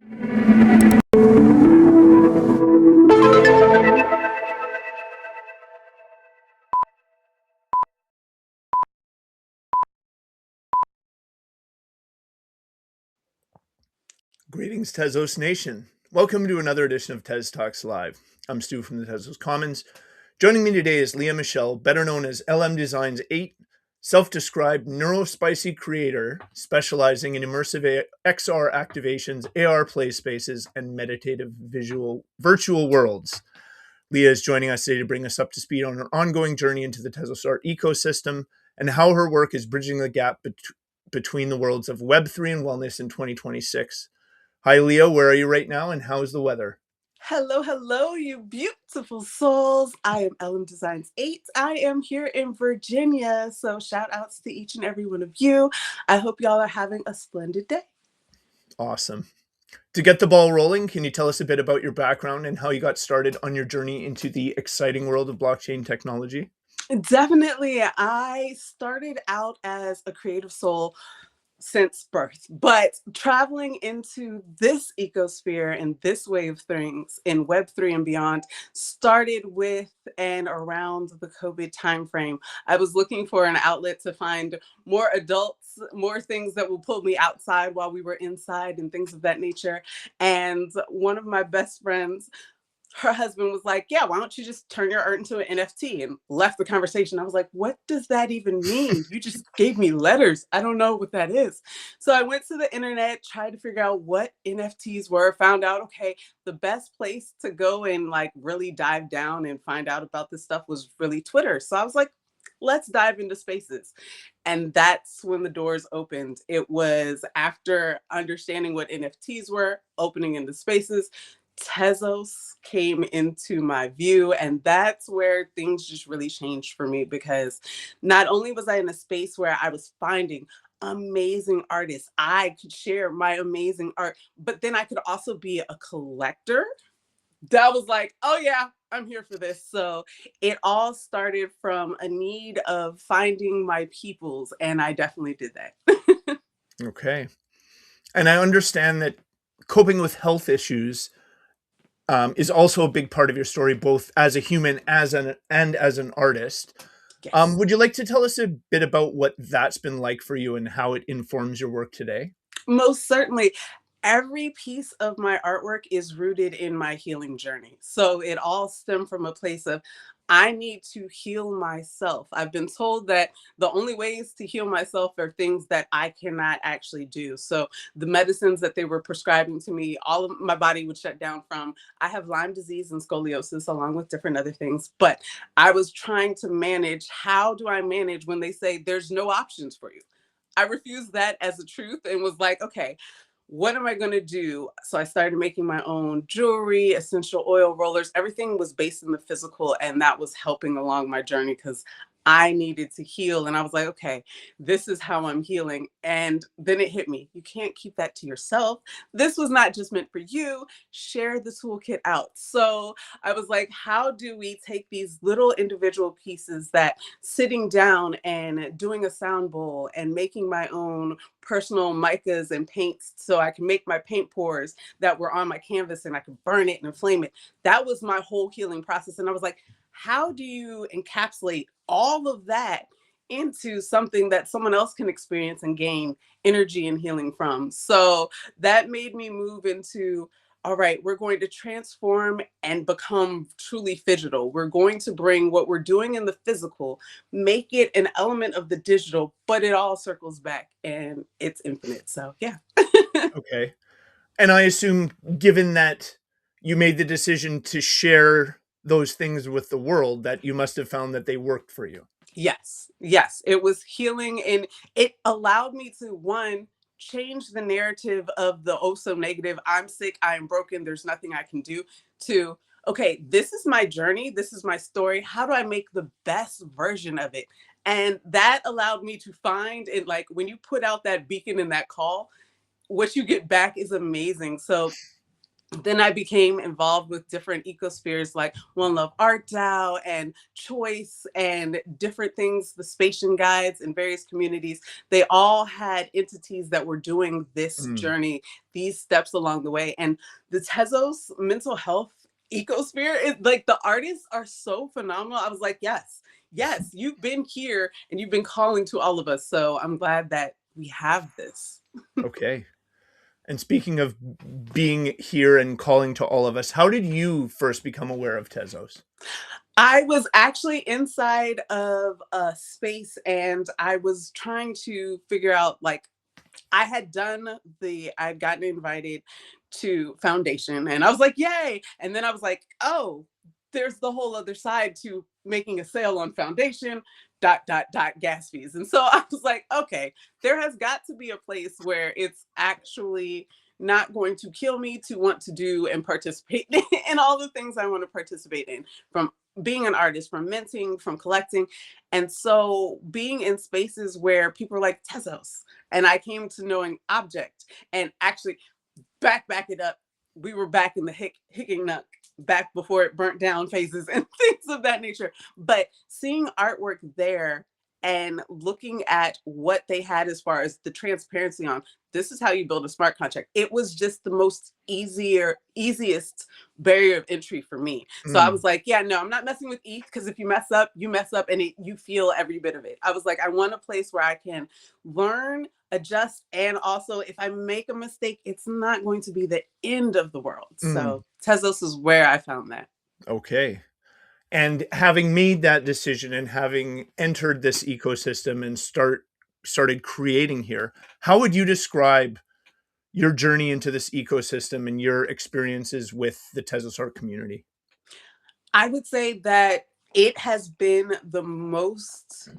Greetings, Tezos Nation. Welcome to another edition of TezTalks Live. I'm Stu from the Tezos Commons. Joining me today is Leah Michelle, better known as LMDesigns8, self-described neurospicy creator specializing in immersive XR activations, AR play spaces, and meditative virtual worlds. Leah is joining us today to bring us up to speed on her ongoing journey into the Tezos art ecosystem and how her work is bridging the gap between the worlds of Web3 and wellness in 2026. Hi, Leah. Where are you right now, and how's the weather? Hello, you beautiful souls. I am LMDesigns8. I am here in Virginia, so shout outs to each and every one of you. I hope y'all are having a splendid day. Awesome. To get the ball rolling, can you tell us a bit about your background and how you got started on your journey into the exciting world of blockchain technology? Definitely, I started out as a creative soul since birth, but traveling into this ecosphere and this way of things in Web3 and beyond started with and around the COVID timeframe. I was looking for an outlet to find more adults, more things that will pull me outside while we were inside and things of that nature. And one of my best friends, her husband was like, yeah, why don't you just turn your art into an NFT, and left the conversation. I was like, what does that even mean? You just gave me letters. I don't know what that is. So I went to the internet, tried to figure out what NFTs were, found out, okay, the best place to go and like really dive down and find out about this stuff was really Twitter. So I was like, let's dive into spaces. And that's when the doors opened. It was after understanding what NFTs were, opening into spaces, Tezos came into my view, and that's where things just really changed for me, because not only was I in a space where I was finding amazing artists, I could share my amazing art, but then I could also be a collector. That was like, oh yeah, I'm here for this. So it all started from a need of finding my peoples, and I definitely did that. Okay. And I understand that coping with health issues is also a big part of your story, both as a human and as an artist. Yes. Would you like to tell us a bit about what that's been like for you and how it informs your work today? Most certainly. Every piece of my artwork is rooted in my healing journey. So it all stemmed from a place of, I need to heal myself. I've been told that the only ways to heal myself are things that I cannot actually do. So the medicines that they were prescribing to me, all of my body would shut down from. I have Lyme disease and scoliosis, along with different other things. But I was trying to manage, how do I manage when they say there's no options for you? I refused that as a truth and was like, okay, what am I going to do? So I started making my own jewelry, essential oil rollers. Everything was based in the physical, and that was helping along my journey because I needed to heal. And I was like, okay, this is how I'm healing. And then it hit me. You can't keep that to yourself. This was not just meant for you. Share the toolkit out. So I was like, how do we take these little individual pieces, that sitting down and doing a sound bowl and making my own personal micas and paints so I can make my paint pours that were on my canvas and I could burn it and inflame it. That was my whole healing process. And I was like, how do you encapsulate all of that into something that someone else can experience and gain energy and healing from? So that made me move into, all right, we're going to transform and become truly digital. We're going to bring what we're doing in the physical, make it an element of the digital, but it all circles back and it's infinite. So yeah. Okay. And I assume, given that you made the decision to share those things with the world, that you must have found that they worked for you. Yes, it was healing, and it allowed me to, one, change the narrative of the oh so negative, I'm sick, I am broken, there's nothing I can do, to, okay, this is my journey, this is my story. How do I make the best version of it? And that allowed me to find it, like when you put out that beacon and that call, what you get back is amazing. So Then I became involved with different ecospheres like One Love Art DAO and Choice and different things, the Spatian Guides in various communities. They all had entities that were doing this Mm, journey, these steps along the way. And the Tezos mental health ecosphere is like, the artists are so phenomenal. I was like, yes, yes, you've been here and you've been calling to all of us. So I'm glad that we have this. okay. And speaking of being here and calling to all of us, how did you first become aware of Tezos? I was actually inside of a space and I was trying to figure out, like, I'd gotten invited to foundation and I was like, yay. And then I was like, oh, there's the whole other side to making a sale on foundation, gas fees. And so I was like, okay, there has got to be a place where it's actually not going to kill me to want to do and participate in all the things I want to participate in, from being an artist, from minting, from collecting. And so being in spaces where people are like Tezos, and I came to knowing object, and actually back it up. We were back in the Hicking Nook, back before it burnt down phases and things of that nature. But seeing artwork there and looking at what they had as far as the transparency on, this is how you build a smart contract. It was just the easiest barrier of entry for me. So I Mm, was like, yeah, no, I'm not messing with ETH, because if you mess up, you mess up, and you feel every bit of it. I was like, I want a place where I can learn, adjust, and also if I make a mistake, it's not going to be the end of the world. mm, So Tezos is where I found that. okay. And having made that decision and having entered this ecosystem and started creating here, how would you describe your journey into this ecosystem and your experiences with the Tezos art community? I would say that it has been the most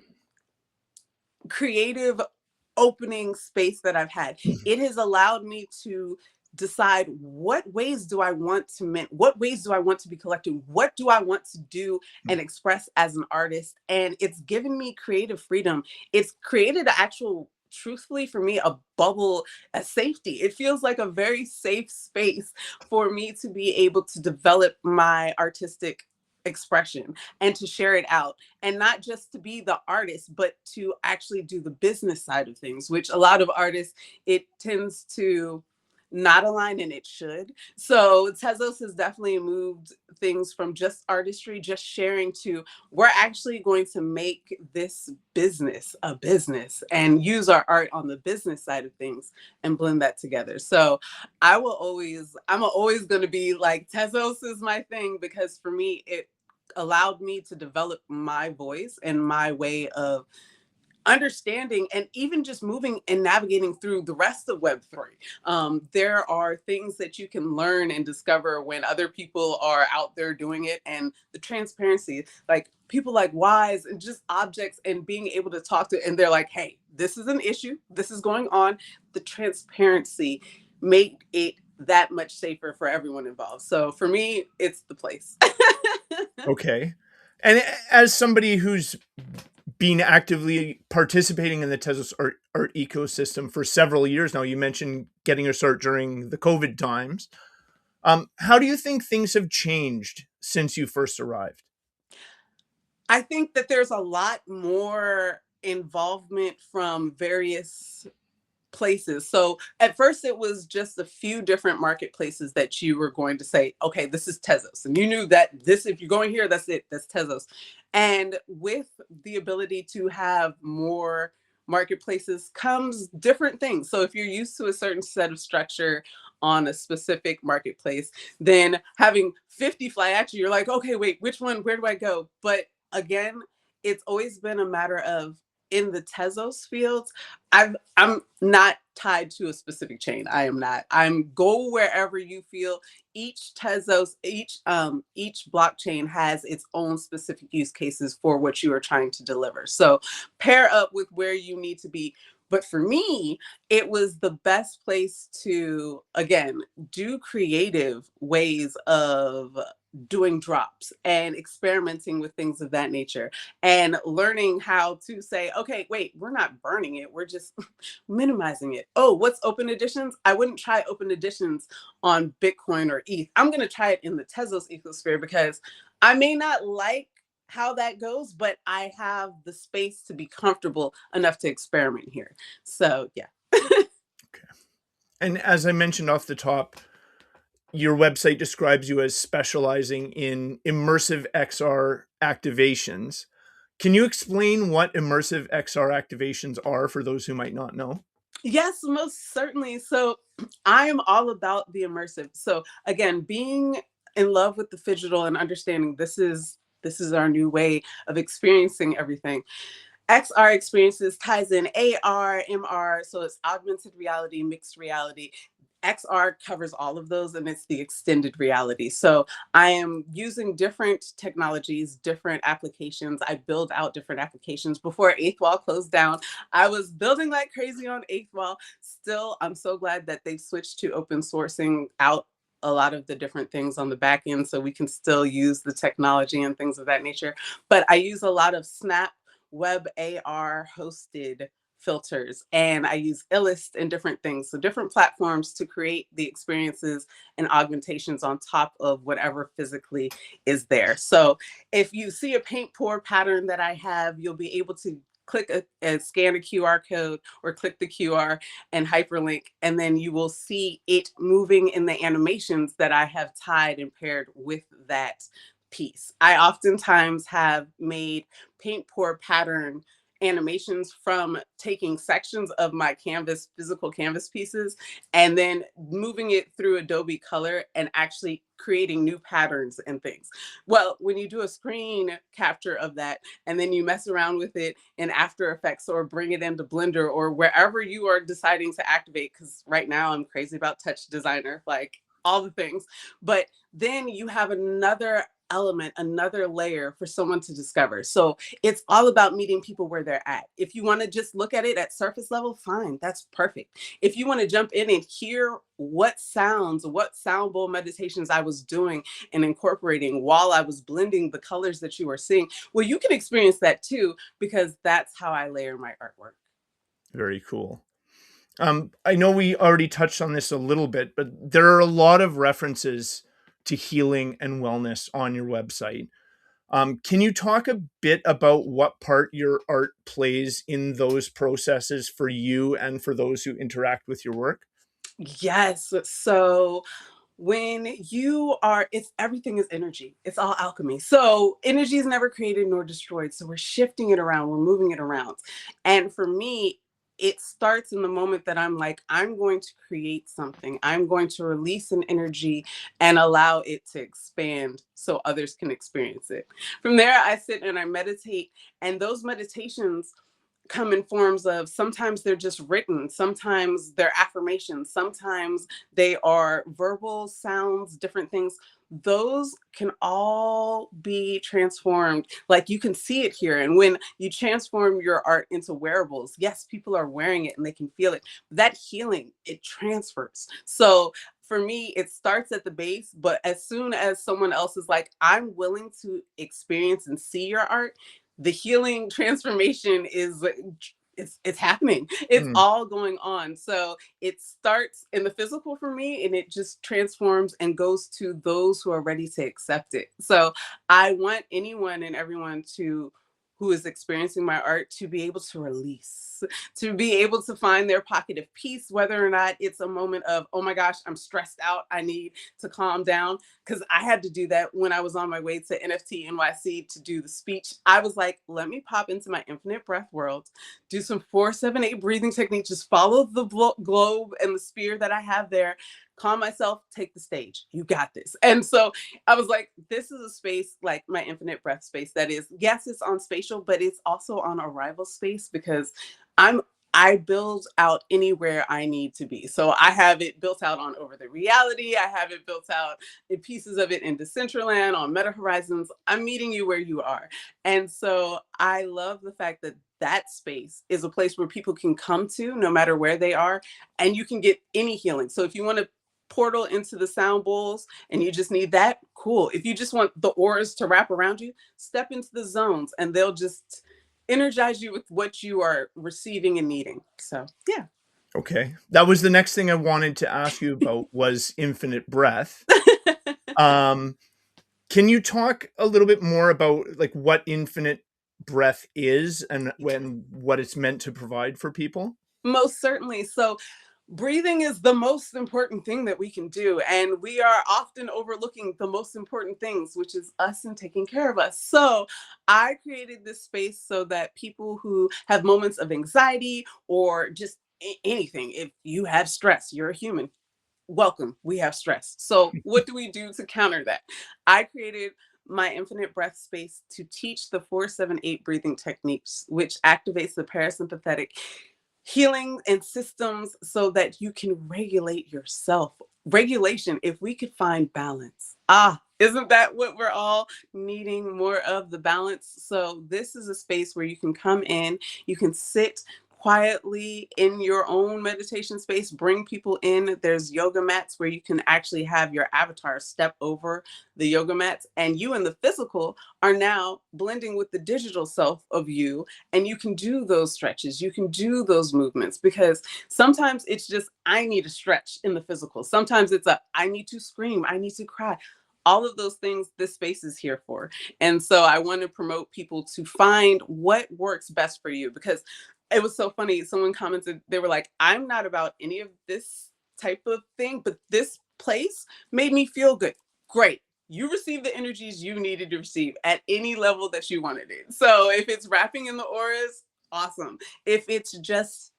creative opening space that I've had. It has allowed me to decide, what ways do I want to mint, what ways do I want to be collecting, what do I want to do and express as an artist. And it's given me creative freedom. It's created an actual, truthfully for me, a bubble, a safety. It feels like a very safe space for me to be able to develop my artistic expression and to share it out, and not just to be the artist, but to actually do the business side of things, which a lot of artists, it tends to not align, and it should. So Tezos has definitely moved things from just artistry, just sharing, to we're actually going to make this business a business and use our art on the business side of things and blend that together. So I'm always going to be like, Tezos is my thing, because for me, it allowed me to develop my voice and my way of understanding and even just moving and navigating through the rest of Web3. There are things that you can learn and discover when other people are out there doing it, and the transparency, like people like Wise and just objects, and being able to talk to, and they're like, hey, this is an issue, this is going on. The transparency made it that much safer for everyone involved. So for me, it's the place. Okay. And as somebody who's been actively participating in the Tezos art ecosystem for several years now, you mentioned getting your start during the COVID times. How do you think things have changed since you first arrived? I think that there's a lot more involvement from various places. So at first it was just a few different marketplaces that you were going to say, okay, this is Tezos. And you knew that this, if you're going here, that's it, that's Tezos. And with the ability to have more marketplaces comes different things. So if you're used to a certain set of structure on a specific marketplace, then having 50 fly at you, you're like, okay, wait, which one, where do I go? But again, it's always been a matter of, in the Tezos fields, I'm not tied to a specific chain. I am not. I'm go wherever you feel. Each Tezos, each blockchain has its own specific use cases for what you are trying to deliver. So pair up with where you need to be. But for me, it was the best place to, again, do creative ways of doing drops and experimenting with things of that nature and learning how to say, okay, wait, we're not burning it, we're just minimizing it. Oh, what's open editions? I wouldn't try open editions on Bitcoin or ETH. I'm going to try it in the Tezos ecosphere because I may not like how that goes, but I have the space to be comfortable enough to experiment here. So, yeah. Okay. And as I mentioned off the top, your website describes you as specializing in immersive XR activations. Can you explain what immersive XR activations are for those who might not know? Yes, most certainly. So I am all about the immersive. So again, being in love with the digital and understanding this is our new way of experiencing everything. XR experiences ties in AR, MR, so it's augmented reality, mixed reality. XR covers all of those and it's the extended reality. So I am using different technologies, different applications. I build out different applications. Before Eighth Wall closed down, I was building like crazy on Eighth Wall. Still, I'm so glad that they've switched to open sourcing out a lot of the different things on the back end so we can still use the technology and things of that nature. But I use a lot of Snap Web AR hosted filters and I use Illust and different things. So different platforms to create the experiences and augmentations on top of whatever physically is there. So if you see a paint pour pattern that I have, you'll be able to click and scan a QR code or click the QR and hyperlink, and then you will see it moving in the animations that I have tied and paired with that piece. I oftentimes have made paint pour pattern animations from taking sections of my canvas, physical canvas pieces, and then moving it through Adobe Color and actually creating new patterns and things. Well, when you do a screen capture of that and then you mess around with it in After Effects or bring it into Blender or wherever you are deciding to activate, because right now I'm crazy about Touch Designer, like all the things, but then you have another element, another layer for someone to discover. So it's all about meeting people where they're at. If you want to just look at it at surface level, fine, that's perfect. If you want to jump in and hear what sounds, what sound bowl meditations I was doing and incorporating while I was blending the colors that you are seeing, well, you can experience that too, because that's how I layer my artwork. Very cool. I know we already touched on this a little bit, but there are a lot of references to healing and wellness on your website. Can you talk a bit about what part your art plays in those processes for you and for those who interact with your work? Yes. So when you are, it's everything is energy, it's all alchemy. So energy is never created nor destroyed, so we're shifting it around, we're moving it around. And for me, it starts in the moment that I'm like, I'm going to create something, I'm going to release an energy and allow it to expand so others can experience it. From there I sit and I meditate, and those meditations come in forms of, sometimes they're just written, sometimes they're affirmations, sometimes they are verbal sounds, different things. Those can all be transformed. Like you can see it here. And when you transform your art into wearables, yes, people are wearing it and they can feel it. That healing, it transfers. So for me, it starts at the base, but as soon as someone else is like, I'm willing to experience and see your art, the healing transformation is it's happening. It's Mm. all going on. So it starts in the physical for me and it just transforms and goes to those who are ready to accept it. So I want anyone and everyone to who is experiencing my art to be able to release, to be able to find their pocket of peace, whether or not it's a moment of, oh my gosh, I'm stressed out, I need to calm down. Because I had to do that when I was on my way to NFT NYC to do the speech. I was like, let me pop into my Infin8 Breath world, do some 4-7-8 breathing technique, just follow the globe and the spear that I have there, calm myself, take the stage. You got this. And so I was like, this is a space like my Infin8 Breath space that is, yes, it's on spatial, but it's also on arrival space because I'm I build out anywhere I need to be. So I have it built out on Over the Reality. I have it built out in pieces of it in Decentraland, on Meta Horizons. I'm meeting you where you are. And so I love the fact that that space is a place where people can come to no matter where they are, and you can get any healing. So if you want to portal into the sound bowls and you just need that, cool. If you just want the auras to wrap around you, step into the zones and they'll just energize you with what you are receiving and needing. So yeah. Okay. That was the next thing I wanted to ask you about was Infin8 Breath. Um, can you talk a little bit more about like what Infin8 Breath is and when what it's meant to provide for people? Most certainly. So, breathing is the most important thing that we can do. And we are often overlooking the most important things, which is us and taking care of us. So, I created this space so that people who have moments of anxiety or just anything, if you have stress, you're a human, welcome, we have stress. So, what do we do to counter that? I created my Infin8 Breath space to teach the 478 breathing techniques, which activates the parasympathetic healing and systems so that you can regulate yourself. Regulation, if we could find balance. Isn't that what we're all needing more of, the balance? So, this is a space where you can come in, you can sit quietly in your own meditation space, bring people in. There's yoga mats where you can actually have your avatar step over the yoga mats, and you in the physical are now blending with the digital self of you, and you can do those stretches, you can do those movements, because sometimes it's just I need a stretch in the physical, sometimes it's a I need to scream, I need to cry. All of those things this space is here for. And so I want to promote people to find what works best for you, because it was so funny. Someone commented, they were like, I'm not about any of this type of thing, but this place made me feel good. Great. You received the energies you needed to receive at any level that you wanted it. So if it's wrapping in the auras, awesome. If it's just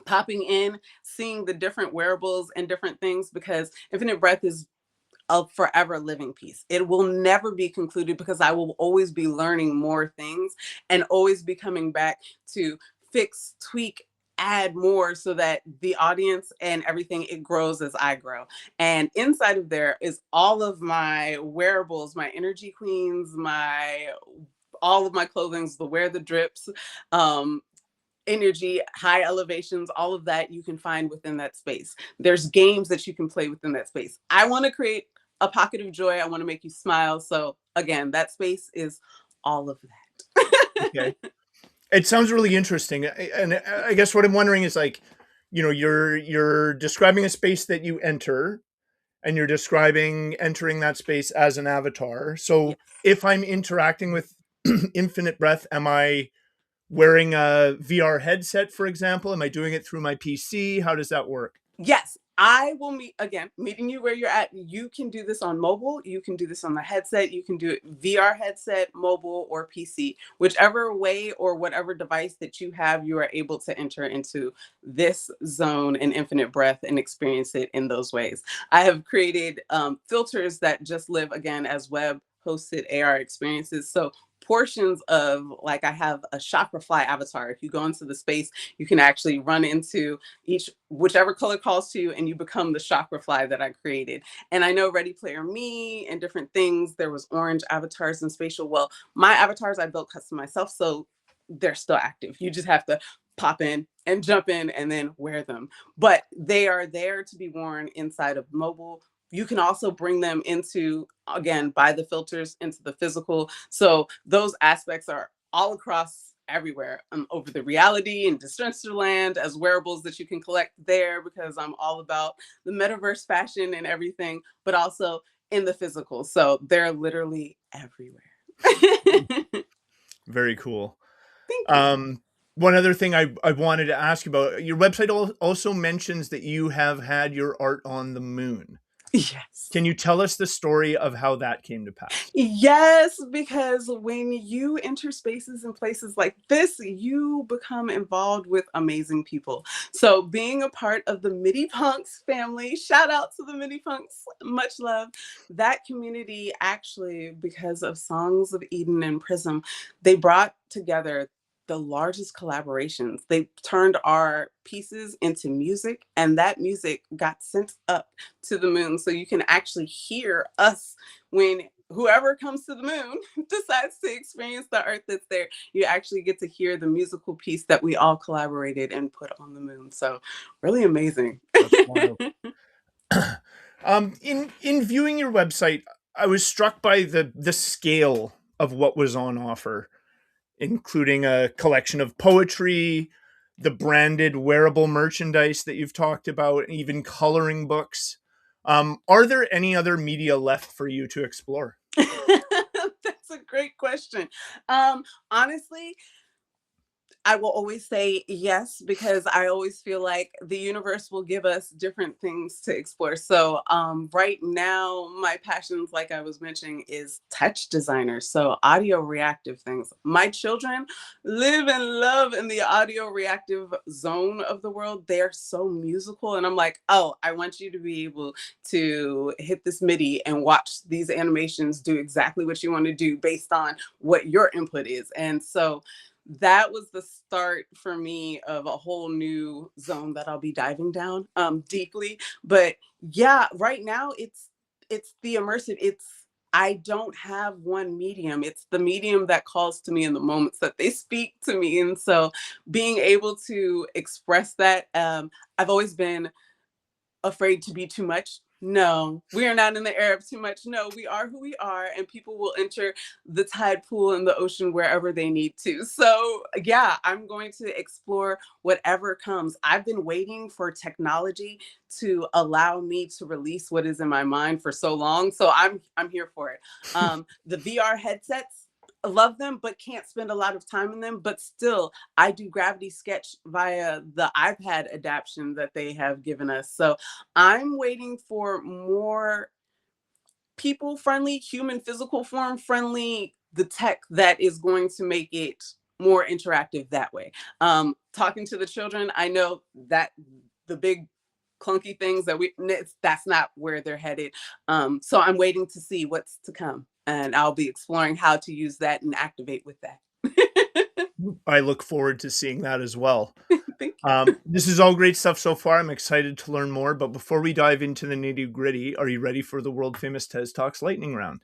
popping in, seeing the different wearables and different things, because Infin8 Breath is a forever living piece. It will never be concluded because I will always be learning more things and always be coming back to fix, tweak, add more so that the audience and everything, it grows as I grow. And inside of there is all of my wearables, my energy queens, my all of my clothings, the wear the drips, um, energy, high elevations, all of that you can find within that space. There's games that you can play within that space. I want to create a pocket of joy. I want to make you smile. So again, that space is all of Okay. that. It sounds really interesting. And I guess what I'm wondering is like, you're describing a space that you enter and you're describing entering that space as an avatar. So Yes. if I'm interacting with Infin8 Breath, am I wearing a VR headset, for example? Am I doing it through my PC? How does that work? Yes, I will meeting you where you're at. You can do this on mobile, you can do this on the headset, you can do it VR headset, mobile, or PC. Whichever way or whatever device that you have, you are able to enter into this zone in Infin8 Breath and experience it in those ways. I have created filters that just live again as web hosted AR experiences. So portions of, like, I have a chakra fly avatar. If you go into the space, you can actually run into each whichever color calls to you and you become the chakra fly that I created. And I know Ready Player Me and different things, there was orange avatars and spatial. Well, my avatars I built custom myself, so they're still active. You just have to pop in and jump in and then wear them, but they are there to be worn inside of mobile. You can also bring them into, again, by the filters, into the physical. So those aspects are all across everywhere, over the reality and Decentraland, as wearables that you can collect there, because I'm all about the metaverse fashion and everything, but also in the physical. So they're literally everywhere. Very cool. Thank you. Um, One other thing I wanted to ask you about, your website also mentions that you have had your art on the moon. Yes. Can you tell us the story of how that came to pass? Yes, because when you enter spaces and places like this, you become involved with amazing people. So, being a part of the Midi Punks family, shout out to the Midi Punks, much love. That community actually, because of Songs of Eden and Prism, they brought together the largest collaborations. They turned our pieces into music, and that music got sent up to the moon. So you can actually hear us when whoever comes to the moon decides to experience the earth that's there. You actually get to hear the musical piece that we all collaborated and put on the moon. So really amazing. That's wild. In viewing your website, I was struck by the scale of what was on offer, including a collection of poetry, the branded wearable merchandise that you've talked about, and even coloring books. Are there any other media left for you to explore? That's a great question. Honestly, I will always say yes, because I always feel like the universe will give us different things to explore. So, right now, my passions, like I was mentioning, is touch designer. So, audio reactive things. My children live and love in the audio reactive zone of the world. They're so musical. And I'm like, oh, I want you to be able to hit this MIDI and watch these animations do exactly what you want to do based on what your input is. And so, that was the start for me of a whole new zone that I'll be diving down deeply. But yeah, right now it's the immersive. It's I don't have one medium. It's the medium that calls to me in the moments that they speak to me. And so being able to express that, I've always been afraid to be too much. No, we are not in the air of too much. No, we are who we are, and people will enter the tide pool in the ocean wherever they need to. So, yeah, I'm going to explore whatever comes. I've been waiting for technology to allow me to release what is in my mind for so long. So I'm here for it. The VR headsets, I love them, but can't spend a lot of time in them. But still, I do Gravity Sketch via the iPad adaptation that they have given us. So I'm waiting for more people friendly, human physical form friendly, the tech that is going to make it more interactive that way. Talking to the children, I know that the big clunky things that that's not where they're headed. So I'm waiting to see what's to come, and I'll be exploring how to use that and activate with that. I look forward to seeing that as well. Thank you. This is all great stuff so far. I'm excited to learn more. But before we dive into the nitty gritty, are you ready for the world famous Tez Talks lightning round?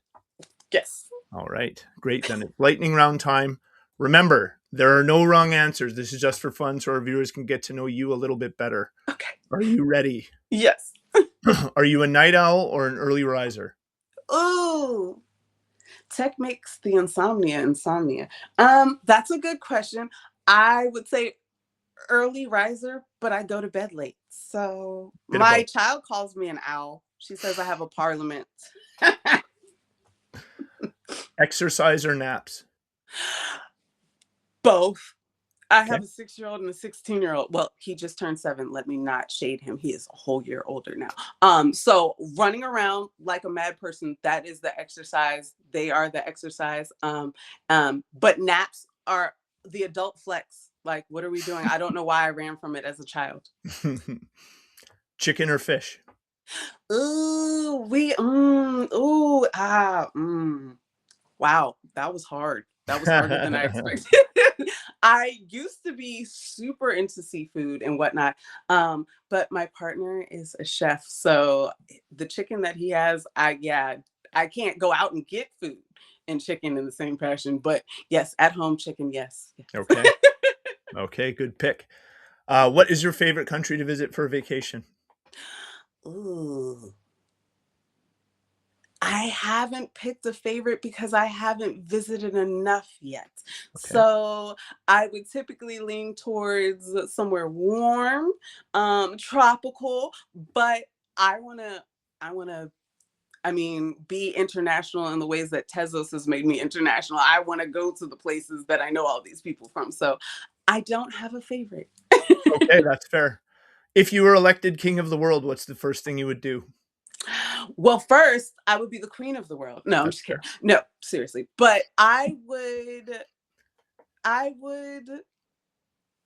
Yes. All right, great. Then it's lightning round time. Remember, there are no wrong answers. This is just for fun so our viewers can get to know you a little bit better. Okay. Are you ready? Yes. Are you a night owl or an early riser? Ooh. Tech makes the insomnia. That's a good question. I would say early riser, but I go to bed late. So Bit of my both. child calls me an owl. She says I have a parliament. Exercise or naps? Both. I Okay. have a 6-year-old and a 16-year-old. Well, he just turned 7. Let me not shade him. He is a whole year older now. So running around like a mad person, that is the exercise. They are the exercise. But naps are the adult flex. Like, what are we doing? I don't know why I ran from it as a child. Chicken or fish? Ooh, wow, that was hard. That was harder than I expected. I used to be super into seafood and whatnot, but my partner is a chef, so the chicken that he has, I can't go out and get food and chicken in the same fashion. But yes, at home chicken, yes, yes. Okay. Okay, good pick. What is your favorite country to visit for a vacation? Ooh. I haven't picked a favorite because I haven't visited enough yet. Okay. So I would typically lean towards somewhere warm, tropical, but I wanna, I wanna, I mean, be international in the ways that Tezos has made me international. I want to go to the places that I know all these people from. So I don't have a favorite. Okay, that's fair. If you were elected king of the world, what's the first thing you would do? Well, first, I would be the queen of the world. No, I'm That's just kidding. fair. No, seriously. But I would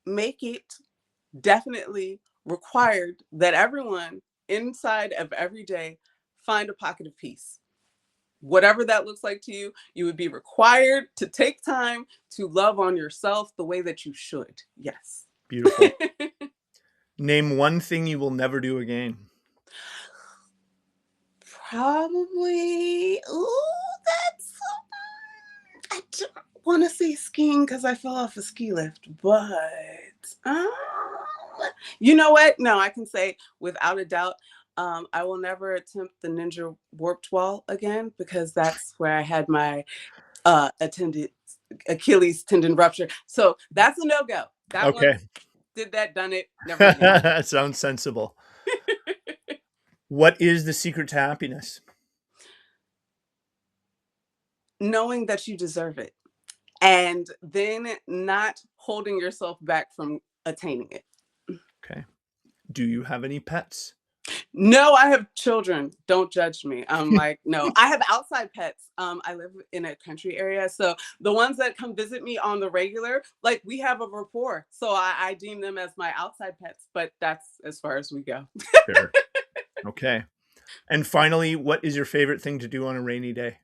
make it definitely required that everyone inside of every day find a pocket of peace. Whatever that looks like to you, you would be required to take time to love on yourself the way that you should. Yes. Beautiful. Name one thing you will never do again. Probably. Ooh, that's. I don't want to say skiing because I fell off a ski lift, but um, you know what? No, I can say without a doubt, I will never attempt the Ninja Warped Wall again because that's where I had my attended Achilles tendon rupture. So that's a no-go. That Okay. one's did that, done it, never again. Sounds sensible. What is the secret to happiness? Knowing that you deserve it and then not holding yourself back from attaining it. Okay. Do you have any pets? No, I have children. Don't judge me. I'm like, no, I have outside pets. I live in a country area. So the ones that come visit me on the regular, like we have a rapport. So I deem them as my outside pets, but that's as far as we go. Sure. Okay. And finally, what is your favorite thing to do on a rainy day?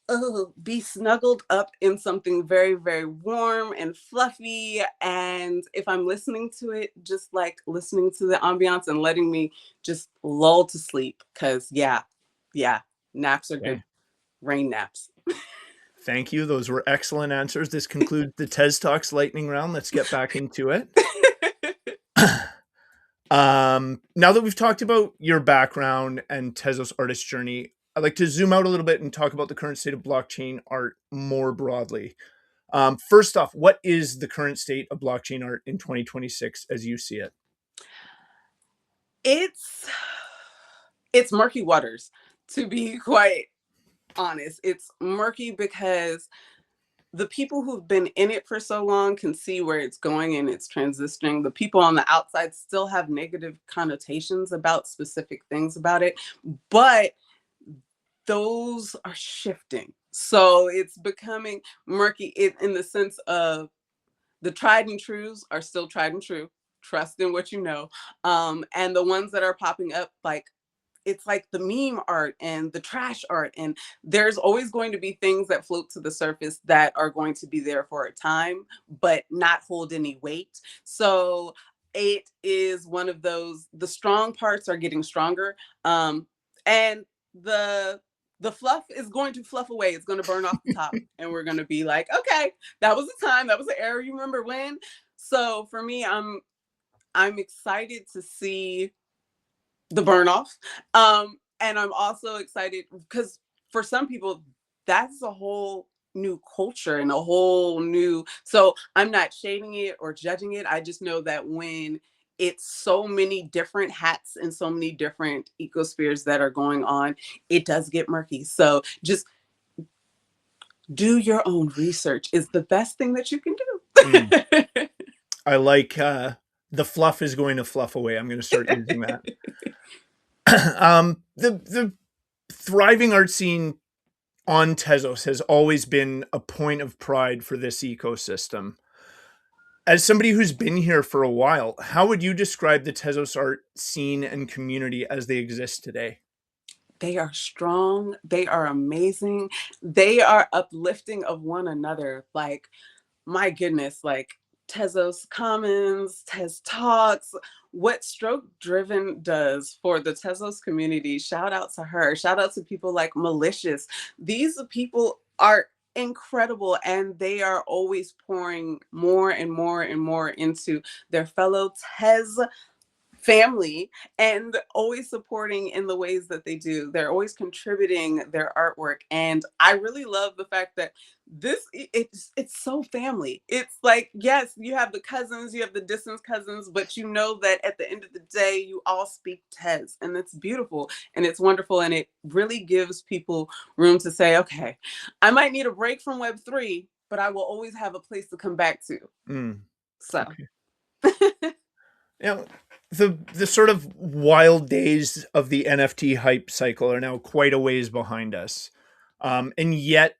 Oh, be snuggled up in something very, very warm and fluffy. And if I'm listening to it, just like listening to the ambiance and letting me just lull to sleep. Cause yeah, naps are good. Okay. Rain naps. Thank you. Those were excellent answers. This concludes the TezTalks lightning round. Let's get back into it. Now that we've talked about your background and Tezos artist journey, I'd like to zoom out a little bit and talk about the current state of blockchain art more broadly. First off, what is the current state of blockchain art in 2026 as you see it? it's it's murky waters, to be quite honest. It's murky because the people who've been in it for so long can see where it's going and it's transitioning. The people on the outside still have negative connotations about specific things about it, but those are shifting. So it's becoming murky in the sense of the tried and trues are still tried and true. Trust in what you know. And the ones that are popping up, like it's like the meme art and the trash art, and there's always going to be things that float to the surface that are going to be there for a time but not hold any weight. So it is one of those, the strong parts are getting stronger, and the the fluff is going to fluff away. It's going to burn off the top and we're going to be like, okay, that was a time, that was an era, you remember when. So for me, I'm excited to see the burn off. And I'm also excited because for some people, that's a whole new culture and a whole new. So I'm not shading it or judging it. I just know that when it's so many different hats and so many different ecospheres that are going on, it does get murky. So just do your own research is the best thing that you can Mm. do. I like the fluff is going to fluff away. I'm going to start using that. The thriving art scene on Tezos has always been a point of pride for this ecosystem. As somebody who's been here for a while, how would you describe the Tezos art scene and community as they exist today? They are strong. They are amazing. They are uplifting of one another. Like, my goodness, like Tezos Commons, TezTalks, what Stroke Driven does for the Tezos community, shout out to her. Shout out to people like Malicious. These people are incredible and they are always pouring more and more and more into their fellow Tez family and always supporting in the ways that they do. They're always contributing their artwork. And I really love the fact that it's so family. It's like, yes, you have the cousins, you have the distant cousins, but you know that at the end of the day, you all speak Tez. And it's beautiful and it's wonderful. And it really gives people room to say, okay, I might need a break from Web3, but I will always have a place to come back to. Mm, So okay. You know, the sort of wild days of the NFT hype cycle are now quite a ways behind us. And yet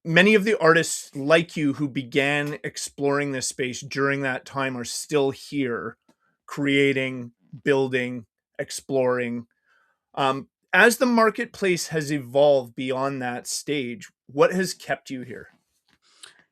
many of the artists like you who began exploring this space during that time are still here creating, building, exploring. As the marketplace has evolved beyond that stage, what has kept you here?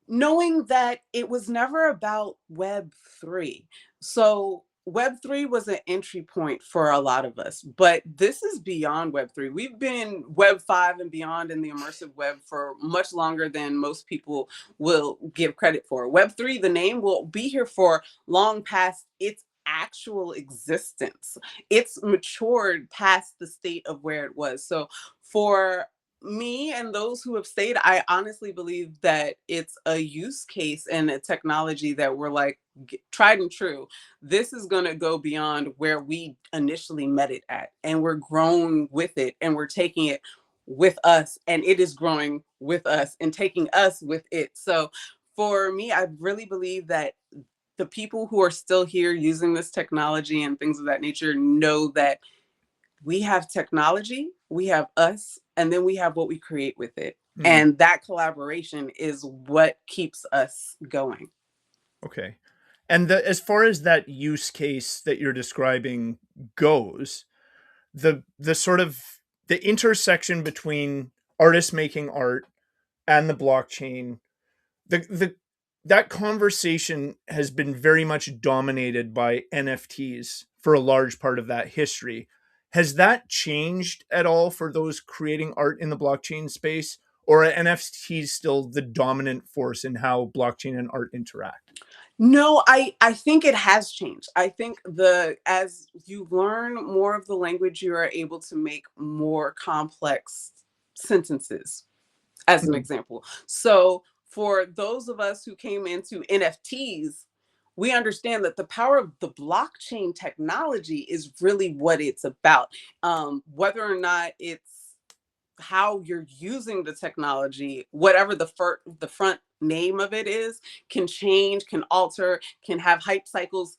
knowing that it was never about Web3. So Web3 was an entry point for a lot of us, but this is beyond Web3. We've been Web5 and beyond in the immersive web for much longer than most people will give credit for. Web3, the name will be here for long past its actual existence. It's matured past the state of where it was. So for me and those who have stayed, I honestly believe that it's a use case and a technology that we're like tried and true. This is going to go beyond where we initially met it at, and we're growing with it, and we're taking it with us, and it is growing with us and taking us with it. So for me, I really believe that the people who are still here using this technology and things of that nature know that we have technology, we have us, and then we have what we create with it. Hmm. And that collaboration is what keeps us going. Okay. And as far as that use case that you're describing goes, the sort of the intersection between artists making art and the blockchain, the that conversation has been very much dominated by NFTs for a large part of that history. Has that changed at all for those creating art in the blockchain space, or are NFTs still the dominant force in how blockchain and art interact? No, I think it has changed. I think the as you learn more of the language, you are able to make more complex sentences, as an Mhm. example. So for those of us who came into NFTs, we understand that the power of the blockchain technology is really what it's about. Whether or not it's how you're using the technology, whatever the front name of it is, can change, can alter, can have hype cycles,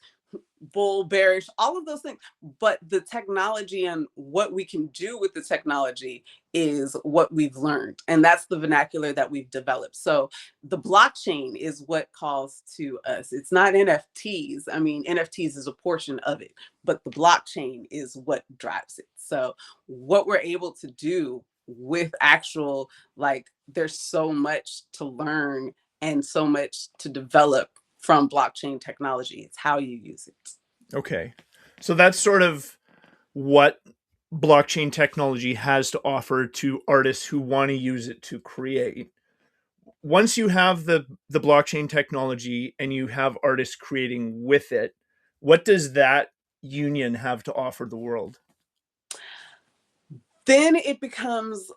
bull, bearish, all of those things. But the technology and what we can do with the technology is what we've learned. And that's the vernacular that we've developed. So the blockchain is what calls to us. It's not NFTs. I mean, NFTs is a portion of it, but the blockchain is what drives it. So what we're able to do with actual, like, there's so much to learn and so much to develop from blockchain technology. It's how you use it. Okay. So that's sort of what blockchain technology has to offer to artists who want to use it to create. Once you have the blockchain technology and you have artists creating with it, what does that union have to offer the world? Then it becomes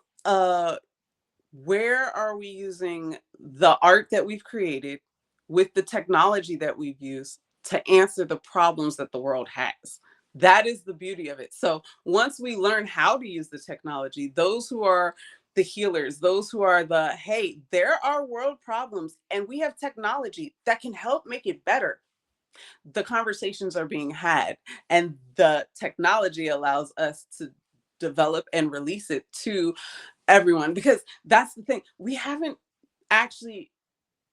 where are we using the art that we've created with the technology that we've used to answer the problems that the world has? That is the beauty of it. So once we learn how to use the technology, those who are the healers, those who are the, hey, there are world problems and we have technology that can help make it better. The conversations are being had, and the technology allows us to develop and release it to everyone, because that's the thing, we haven't actually,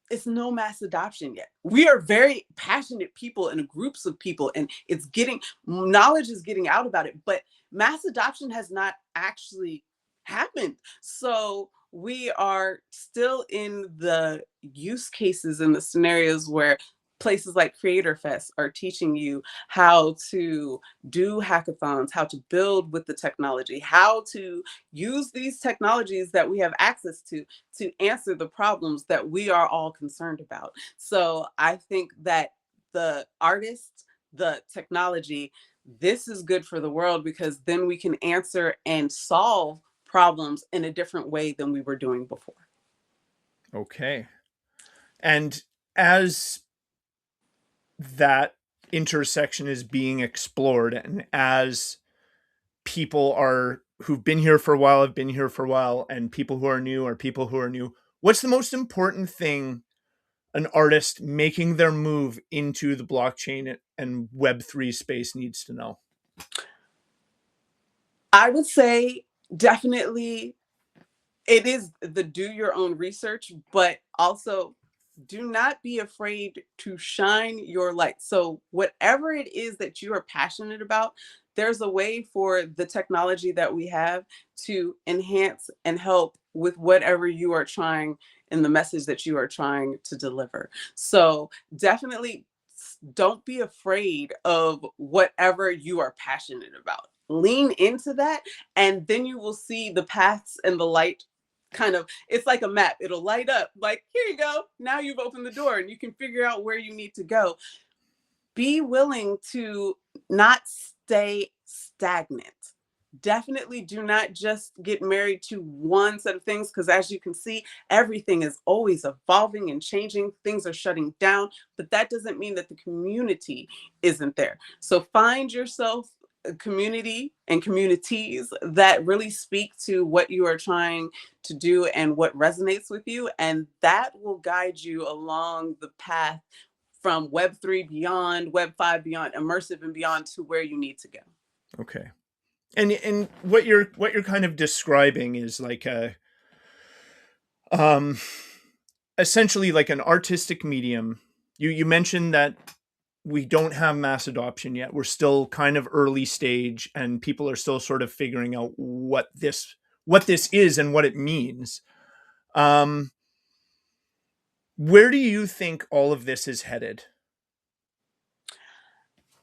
it's no mass adoption yet. We are very passionate people and groups of people, and it's getting, knowledge is getting out about it, but mass adoption has not actually happened. So we are still in the use cases and the scenarios where places like Creator Fest are teaching you how to do hackathons, how to build with the technology, how to use these technologies that we have access to answer the problems that we are all concerned about. So I think that the artists, the technology, this is good for the world, because then we can answer and solve problems in a different way than we were doing before. Okay. And as that intersection is being explored and as people are who've been here for a while have been here for a while and people who are new are people who are new, what's the most important thing an artist making their move into the blockchain and web3 space needs to know? I would say definitely it is the do your own research, but also do not be afraid to shine your light. So, whatever it is that you are passionate about, there's a way for the technology that we have to enhance and help with whatever you are trying in the message that you are trying to deliver. So, definitely don't be afraid of whatever you are passionate about. Lean into that, and then you will see the paths and the light. Kind of, it's like a map, it'll light up like, here you go, now you've opened the door and you can figure out where you need to go. be willing to not stay stagnant. Definitely do not just get married to one set of things, because as you can see, everything is always evolving and changing. Things are shutting down, but that doesn't mean that the community isn't there. So find yourself a community and communities that really speak to what you are trying to do and what resonates with you, and that will guide you along the path from Web3 beyond, Web5 beyond, immersive and beyond, to where you need to go. Okay. And what you're kind of describing is like a um essentially like an artistic medium. You mentioned that we don't have mass adoption yet. We're still kind of early stage, and people are still sort of figuring out what this is and what it means. Um, where do you think all of this is headed?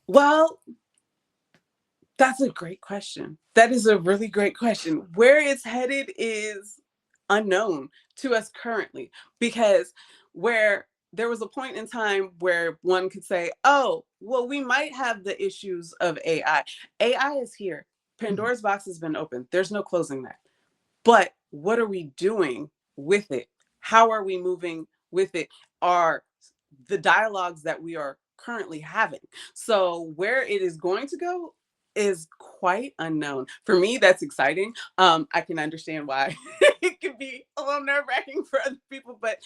Well, that's a great question. That is a really great question. Where it's headed is unknown to us currently, because where there was a point in time where one could say, oh, well, we might have the issues of AI. AI is here. Mhm. Pandora's box has been opened. There's no closing that. But what are we doing with it? How are we moving with it? Are the dialogues that we are currently having. So where it is going to go is quite unknown. For me, that's exciting. I can understand why it can be a little nerve-wracking for other people, but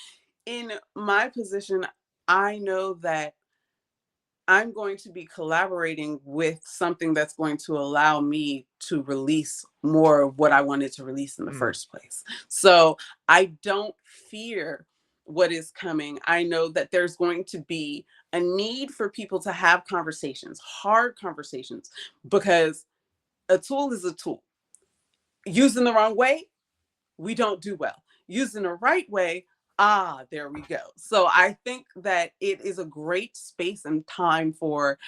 in my position, I know that I'm going to be collaborating with something that's going to allow me to release more of what I wanted to release in the Mm, first place. So I don't fear what is coming. I know that there's going to be a need for people to have conversations, hard conversations, because a tool is a tool. Used in the wrong way, we don't do well. Used in the right way, there we go. So I think that it is a great space and time for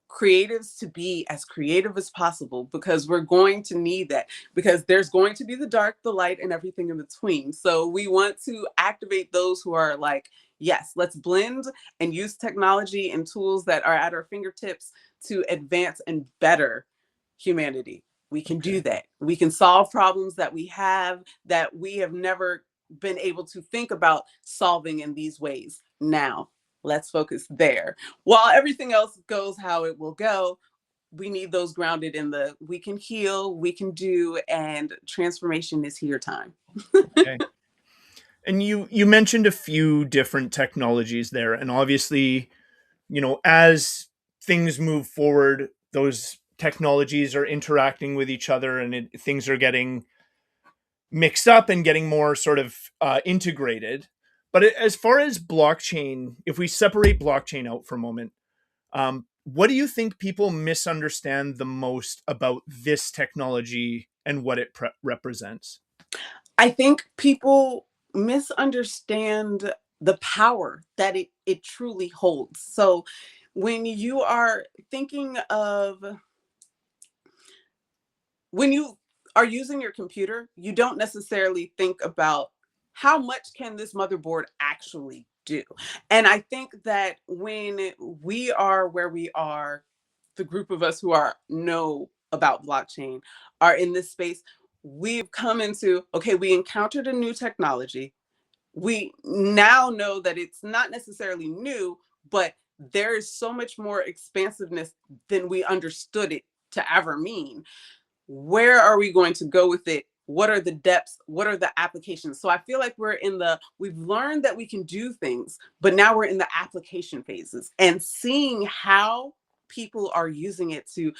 creatives to be as creative as possible, because we're going to need that, because there's going to be the dark, the light, and everything in between. So we want to activate those who are like, yes, let's blend and use technology and tools that are at our fingertips to advance and better humanity. We can do okay. that. We can solve problems that we have never been able to think about solving in these ways. Now, let's focus there. While everything else goes how it will go, we need those grounded in the we can heal, we can do, and transformation is here time. Okay. And you mentioned a few different technologies there, and obviously, as things move forward, those technologies are interacting with each other, and things are getting mixed up and getting more sort of integrated. But as far as blockchain, if we separate blockchain out for a moment, what do you think people misunderstand the most about this technology and what it represents? I think people misunderstand the power that it truly holds. So when you are thinking of when you are using your computer, you don't necessarily think about how much can this motherboard actually do. And I think that when we are where we are, the group of us who are know about blockchain are in this space, we've come into, okay, we encountered a new technology. We now know that it's not necessarily new, but there is so much more expansiveness than we understood it to ever mean. Where are we going to go with it? What are the depths? What are the applications? So I feel like we've learned that we can do things, but now we're in the application phases and seeing how people are using it to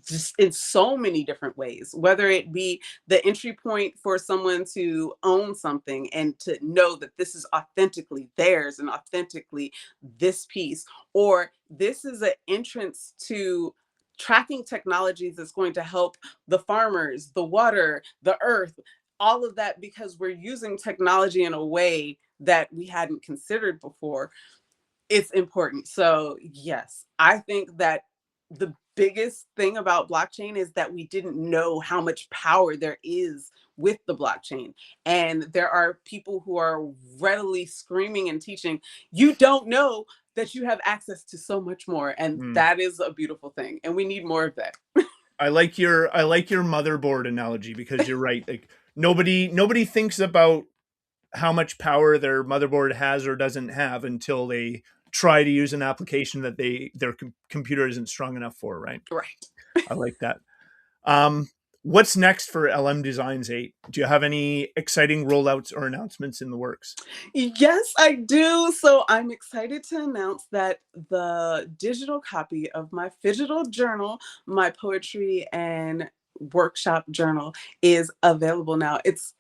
just in so many different ways, whether it be the entry point for someone to own something and to know that this is authentically theirs and authentically this piece, or this is an entrance to tracking technologies that's going to help the farmers, the water, the earth, all of that, because we're using technology in a way that we hadn't considered before. It's important. So, yes, I think that the biggest thing about blockchain is that we didn't know how much power there is with the blockchain. And there are people who are readily screaming and teaching, you don't know that you have access to so much more. And Mm. that is a beautiful thing. And we need more of that. I like your motherboard analogy, because you're right. Like, nobody thinks about how much power their motherboard has or doesn't have until they try to use an application that their computer isn't strong enough for, right? Right. I like that. What's next for LMDesigns8? Do you have any exciting rollouts or announcements in the works? Yes, I do. So I'm excited to announce that the digital copy of my digital journal, my poetry and workshop journal, is available now. It's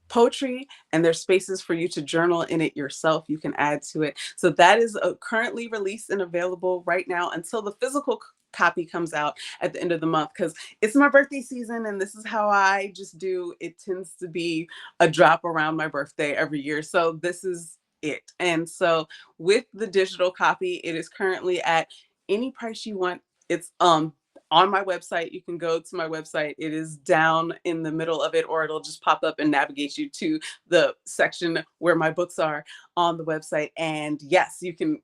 poetry, and there's spaces for you to journal in it yourself. You can add to it. So that is currently released and available right now until the physical copy comes out at the end of the month, because it's my birthday season and this is how I just do. It tends to be a drop around my birthday every year. So this is it. And so with the digital copy, it is currently at any price you want. It's on my website. You can go to my website. It is down in the middle of it, or it'll just pop up and navigate you to the section where my books are on the website. And yes, you can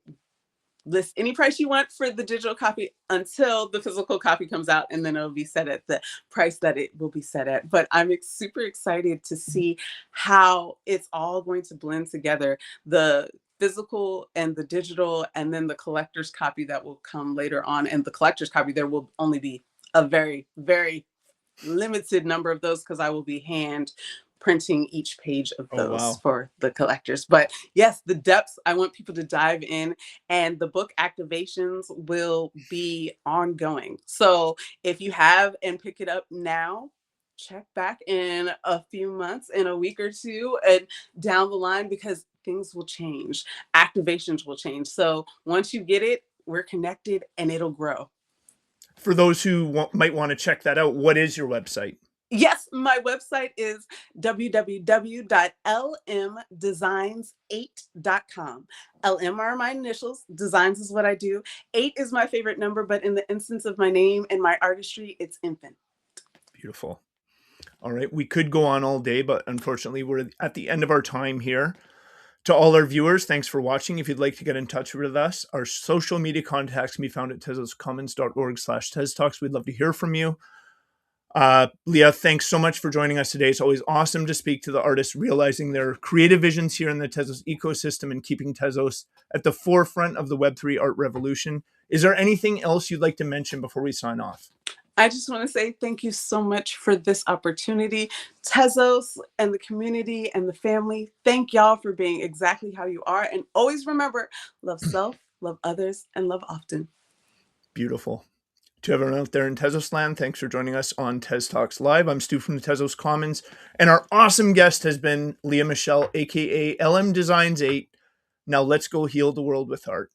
list any price you want for the digital copy until the physical copy comes out, and then it'll be set at the price that it will be set at. But I'm super excited to see how it's all going to blend together, the physical and the digital, and then the collector's copy that will come later on. And the collector's copy, there will only be a very, very limited number of those, because I will be hand printing each page of Oh, those wow. for the collectors. But yes, the depths, I want people to dive in, and the book activations will be ongoing. So if you have and pick it up now, check back in a few months, in a week or two, and down the line, because things will change. Activations will change. So once you get it, we're connected and it'll grow. For those who might want to check that out, what is your website? Yes, my website is www.lmdesigns8.com. LM are my initials, designs is what I do. 8 is my favorite number, but in the instance of my name and my artistry, it's infant. Beautiful. All right. We could go on all day, but unfortunately, we're at the end of our time here. To all our viewers, thanks for watching. If you'd like to get in touch with us, our social media contacts can be found at tezoscommons.org/TezTalks. We'd love to hear from you. Leah, thanks so much for joining us today. It's always awesome to speak to the artists, realizing their creative visions here in the Tezos ecosystem and keeping Tezos at the forefront of the Web3 art revolution. Is there anything else you'd like to mention before we sign off? I just want to say thank you so much for this opportunity. Tezos and the community and the family, thank y'all for being exactly how you are. And always remember, love self, love others, and love often. Beautiful. To everyone out there in Tezos land, thanks for joining us on TezTalks Live. I'm Stu from the Tezos Commons, and our awesome guest has been Leah Michelle, aka LMDesigns8. Now let's go heal the world with art.